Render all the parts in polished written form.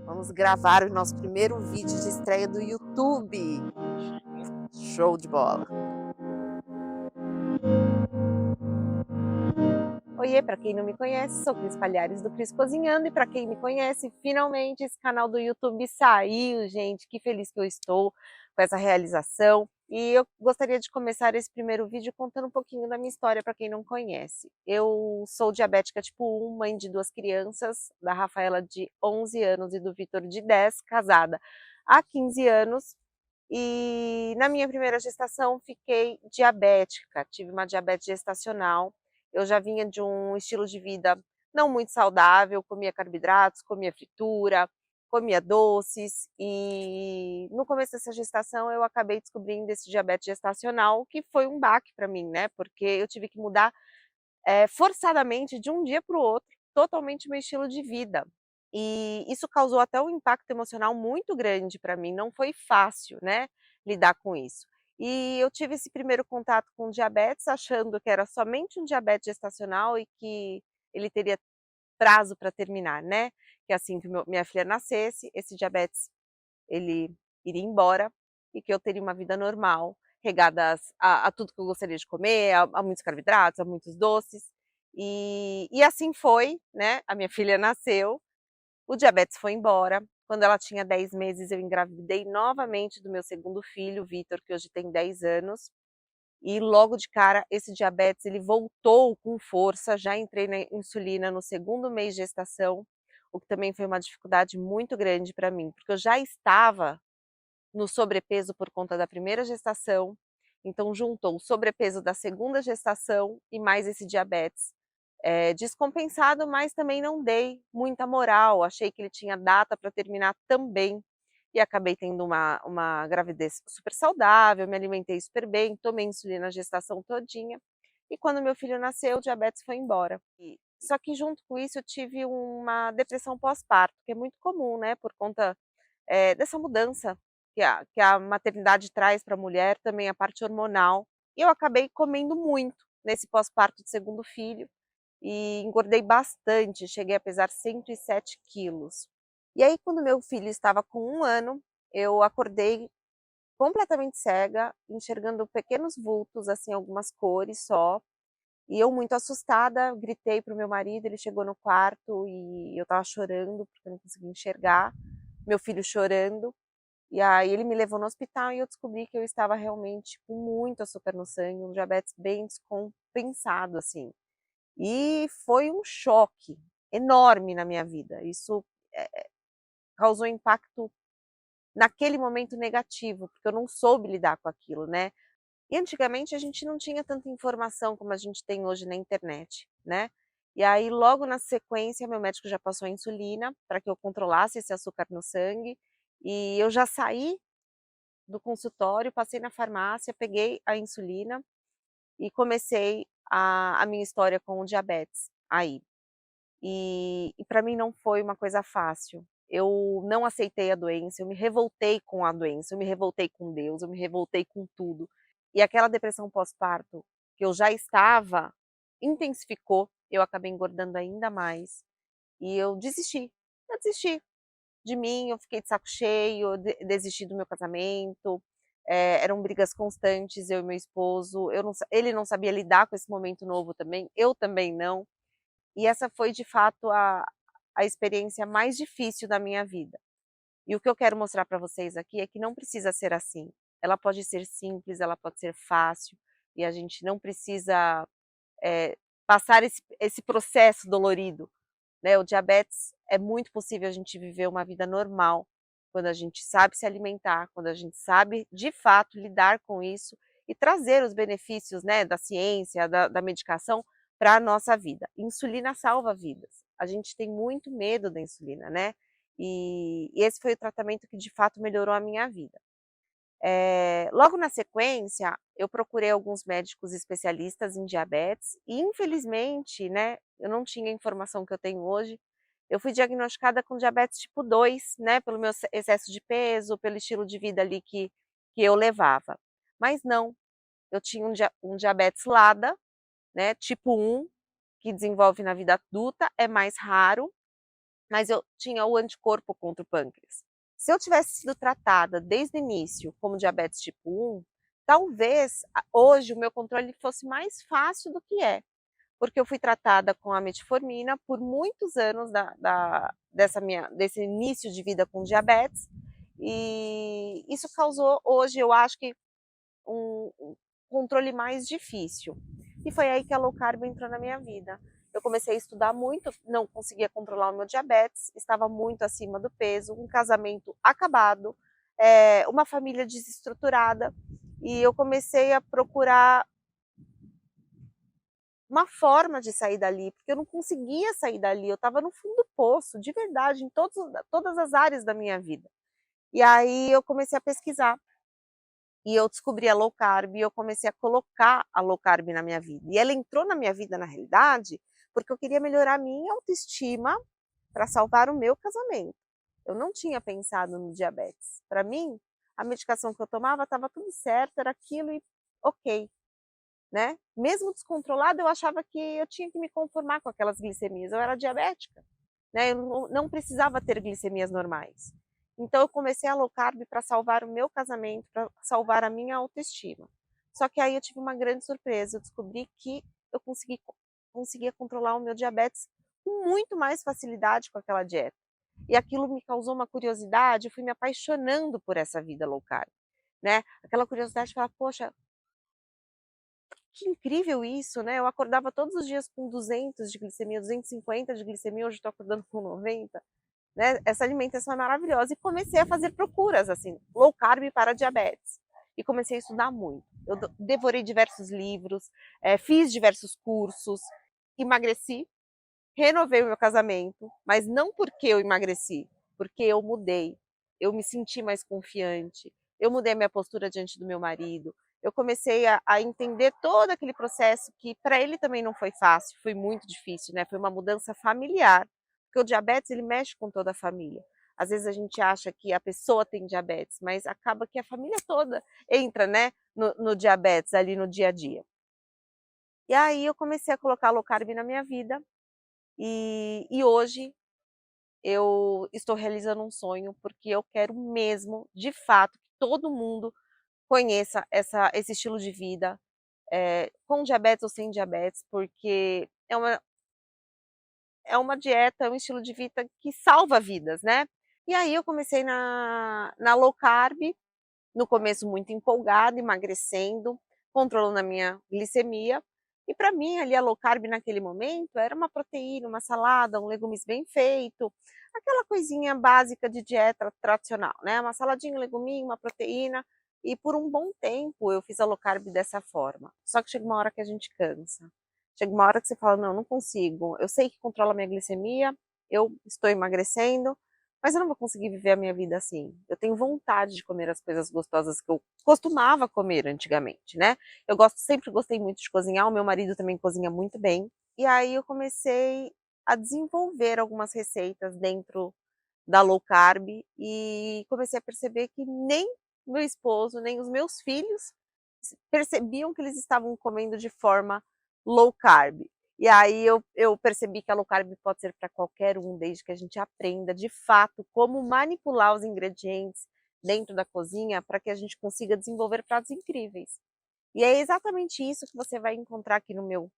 Vamos gravar o nosso primeiro vídeo de estreia do YouTube. Show de bola! Oiê, para quem não me conhece, sou Cris Palhares do Cris Cozinhando, e para quem me conhece, finalmente esse canal do YouTube saiu, gente, que feliz que eu estou com essa realização. E eu gostaria de começar esse primeiro vídeo contando um pouquinho da minha história para quem não conhece. Eu sou diabética tipo 1, mãe de 2 crianças, da Rafaela de 11 anos e do Vitor de 10, casada há 15 anos. E na minha primeira gestação fiquei diabética, tive uma diabetes gestacional. Eu já vinha de um estilo de vida não muito saudável, comia carboidratos, comia fritura, comia doces, e no começo dessa gestação eu acabei descobrindo esse diabetes gestacional, que foi um baque para mim, né, porque eu tive que mudar forçadamente de um dia para o outro, totalmente meu estilo de vida. E isso causou até um impacto emocional muito grande para mim, não foi fácil, né, lidar com isso. E eu tive esse primeiro contato com diabetes achando que era somente um diabetes gestacional e que ele teria prazo para terminar, né, que assim que minha filha nascesse, esse diabetes ele iria embora e que eu teria uma vida normal, regadas a tudo que eu gostaria de comer, a muitos carboidratos, a muitos doces. E assim foi, né, a minha filha nasceu, o diabetes foi embora. Quando ela tinha 10 meses, eu engravidei novamente do meu segundo filho, o Vitor, que hoje tem 10 anos, e logo de cara esse diabetes ele voltou com força, já entrei na insulina no segundo mês de gestação, o que também foi uma dificuldade muito grande para mim, porque eu já estava no sobrepeso por conta da primeira gestação, então juntou o sobrepeso da segunda gestação e mais esse diabetes. Descompensado, mas também não dei muita moral, achei que ele tinha data para terminar também, e acabei tendo uma gravidez super saudável, me alimentei super bem, tomei insulina a gestação todinha, e quando meu filho nasceu, o diabetes foi embora. Só que junto com isso eu tive uma depressão pós-parto, que é muito comum, né, por conta dessa mudança que a maternidade traz para a mulher, também a parte hormonal, e eu acabei comendo muito nesse pós-parto de segundo filho, e engordei bastante, cheguei a pesar 107 quilos. E aí quando meu filho estava com 1 ano, eu acordei completamente cega, enxergando pequenos vultos, assim, algumas cores só, e eu muito assustada, gritei para o meu marido, ele chegou no quarto e eu estava chorando, porque eu não conseguia enxergar, meu filho chorando, e aí ele me levou no hospital e eu descobri que eu estava realmente com muito açúcar no sangue, um diabetes bem descompensado, assim. E foi um choque enorme na minha vida. Isso causou impacto naquele momento negativo, porque eu não soube lidar com aquilo, né. E antigamente a gente não tinha tanta informação como a gente tem hoje na internet, né. E aí logo na sequência meu médico já passou a insulina para que eu controlasse esse açúcar no sangue, e eu já saí do consultório, passei na farmácia, peguei a insulina e comecei a minha história com o diabetes aí. E para mim não foi uma coisa fácil. Eu não aceitei a doença, eu me revoltei com a doença, eu me revoltei com Deus, eu me revoltei com tudo. E aquela depressão pós-parto que eu já estava, intensificou, eu acabei engordando ainda mais e eu desisti de mim, eu fiquei de saco cheio, eu desisti do meu casamento, eram brigas constantes, eu e meu esposo, eu não sa ele não sabia lidar com esse momento novo também, eu também não, e essa foi de fato a experiência mais difícil da minha vida. E o que eu quero mostrar para vocês aqui é que não precisa ser assim, ela pode ser simples, ela pode ser fácil, e a gente não precisa, passar esse processo dolorido, né. O diabetes é muito possível a gente viver uma vida normal, quando a gente sabe se alimentar, quando a gente sabe de fato lidar com isso e trazer os benefícios, né, da ciência, da medicação para a nossa vida. Insulina salva vidas, a gente tem muito medo da insulina, né, e esse foi o tratamento que de fato melhorou a minha vida. Logo na sequência, eu procurei alguns médicos especialistas em diabetes e infelizmente, né, eu não tinha a informação que eu tenho hoje, eu fui diagnosticada com diabetes tipo 2, né, pelo meu excesso de peso, pelo estilo de vida ali que eu levava. Mas não, eu tinha um diabetes LADA, né, tipo 1, que desenvolve na vida adulta, é mais raro, mas eu tinha o anticorpo contra o pâncreas. Se eu tivesse sido tratada desde o início como diabetes tipo 1, talvez hoje o meu controle fosse mais fácil do que é, porque eu fui tratada com a metformina por muitos anos desse início de vida com diabetes, e isso causou hoje, eu acho que um controle mais difícil. E foi aí que a low carb entrou na minha vida. Eu comecei a estudar muito, não conseguia controlar o meu diabetes, estava muito acima do peso, um casamento acabado, uma família desestruturada, e eu comecei a procurar uma forma de sair dali, porque eu não conseguia sair dali, eu estava no fundo do poço, de verdade, em todas as áreas da minha vida. E aí eu comecei a pesquisar, e eu descobri a low carb, e eu comecei a colocar a low carb na minha vida. E ela entrou na minha vida, na realidade, porque eu queria melhorar a minha autoestima para salvar o meu casamento. Eu não tinha pensado no diabetes. Para mim, a medicação que eu tomava estava tudo certo, era aquilo e ok, né? Mesmo descontrolada, eu achava que eu tinha que me conformar com aquelas glicemias. Eu era diabética, né? Eu não precisava ter glicemias normais. Então eu comecei a low carb para salvar o meu casamento, para salvar a minha autoestima. Só que aí eu tive uma grande surpresa, eu descobri que eu conseguia controlar o meu diabetes com muito mais facilidade com aquela dieta. E aquilo me causou uma curiosidade, eu fui me apaixonando por essa vida low carb, né? Aquela curiosidade de falar, poxa, que incrível isso, né? Eu acordava todos os dias com 200 de glicemia, 250 de glicemia, hoje estou acordando com 90, né? Essa alimentação é maravilhosa. E comecei a fazer procuras, assim, low carb para diabetes. E comecei a estudar muito. Eu devorei diversos livros, fiz diversos cursos, emagreci, renovei o meu casamento, mas não porque eu emagreci, porque eu mudei, eu me senti mais confiante, eu mudei a minha postura diante do meu marido, eu comecei a entender todo aquele processo que para ele também não foi fácil, foi muito difícil, né? Foi uma mudança familiar, porque o diabetes ele mexe com toda a família. Às vezes a gente acha que a pessoa tem diabetes, mas acaba que a família toda entra, né, no diabetes ali no dia a dia. E aí eu comecei a colocar low carb na minha vida, e hoje eu estou realizando um sonho, porque eu quero mesmo, de fato, que todo mundo conheça esse estilo de vida, com diabetes ou sem diabetes, porque é uma dieta, é um estilo de vida que salva vidas, né. E aí eu comecei na low carb, no começo muito empolgada, emagrecendo, controlando a minha glicemia, e para mim ali a low carb naquele momento era uma proteína, uma salada, um legumes bem feito, aquela coisinha básica de dieta tradicional, né, uma saladinha, um leguminho, uma proteína, e por um bom tempo eu fiz a low carb dessa forma. Só que chega uma hora que a gente cansa, chega uma hora que você fala: "Não, não consigo, eu sei que controla a minha glicemia, eu estou emagrecendo, mas eu não vou conseguir viver a minha vida assim. Eu tenho vontade de comer as coisas gostosas que eu costumava comer antigamente, né. Eu sempre gostei muito de cozinhar, o meu marido também cozinha muito bem, e aí eu comecei a desenvolver algumas receitas dentro da low carb, e comecei a perceber que nem meu esposo, nem os meus filhos percebiam que eles estavam comendo de forma low carb. E aí eu percebi que a low carb pode ser para qualquer um, desde que a gente aprenda de fato como manipular os ingredientes dentro da cozinha para que a gente consiga desenvolver pratos incríveis. E é exatamente isso que você vai encontrar aqui no meu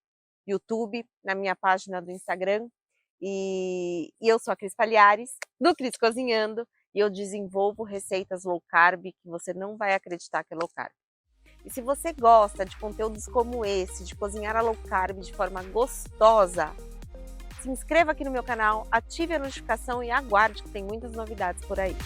YouTube, na minha página do Instagram. E eu sou a Cris Palhares, do Cris Cozinhando, e eu desenvolvo receitas low carb que você não vai acreditar que é low carb. E se você gosta de conteúdos como esse, de cozinhar a low carb de forma gostosa, se inscreva aqui no meu canal, ative a notificação e aguarde que tem muitas novidades por aí.